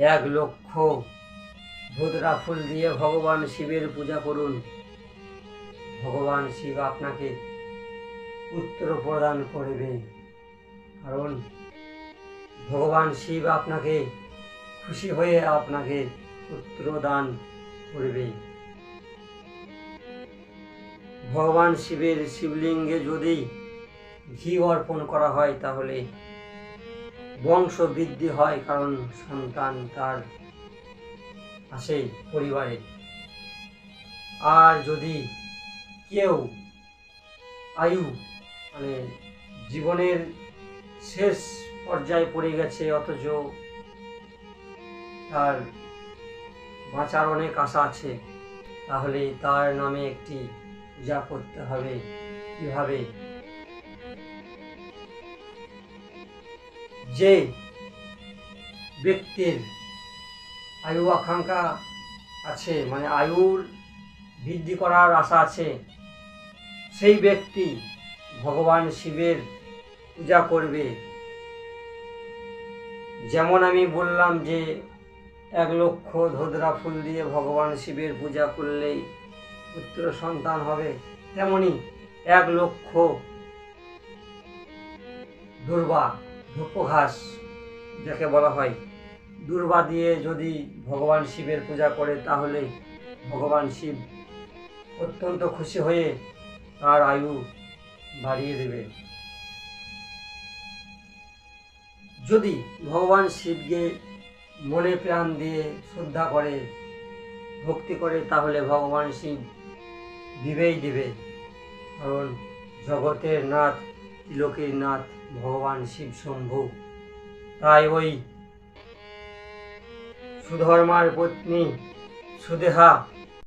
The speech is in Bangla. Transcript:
1,00,000 ধুতরা ফুল দিয়ে ভগবান শিবের পূজা করুন। ভগবান শিব আপনাকে পুত্র প্রদান করবে, কারণ ভগবান শিব আপনাকে খুশি হয়ে আপনাকে পুত্র দান করবে। ভগবান শিবের শিবলিঙ্গে যদি ঘি অর্পণ করা হয় তাহলে বংশ বৃদ্ধি হয়, কারণ সন্তান তার আসে পরিবারে। আর যদি কেউ আয়ু জীবনের শেষ পর্যায়ে পড়ে গেছে, অথচ তার বাঁচার অনেক আশা আছে, তাহলে তার নামে একটি পূজা করতে হবে। কিভাবে? যে ব্যক্তির আয়ু আকাঙ্ক্ষা আছে, আয়ুর বৃদ্ধি করার আশা আছে, সেই ব্যক্তি ভগবান শিবের পূজা করবে। যেমন আমি বললাম যে 1,00,000 ধুতরা ফুল দিয়ে ভগবান শিবের পূজা করলেই পুত্র সন্তান হবে, তেমনি 1,00,000 দুর্বা, ধূপঘাস যাকে বলা হয়, দুর্বা দিয়ে যদি ভগবান শিবের পূজা করে তাহলে ভগবান শিব অত্যন্ত খুশি হয়ে তার আয়ু বাড়িয়ে দেবে। যদি ভগবান শিবকে মনে প্রাণ দিয়ে শ্রদ্ধা করে, ভক্তি করে, তাহলে ভগবান শিব দিবেই দিবে, কারণ জগতের নাথ, ত্রিলোকের নাথ ভগবান শিব শম্ভু। তাই ওই সুধর্মার পত্নী সুদেহা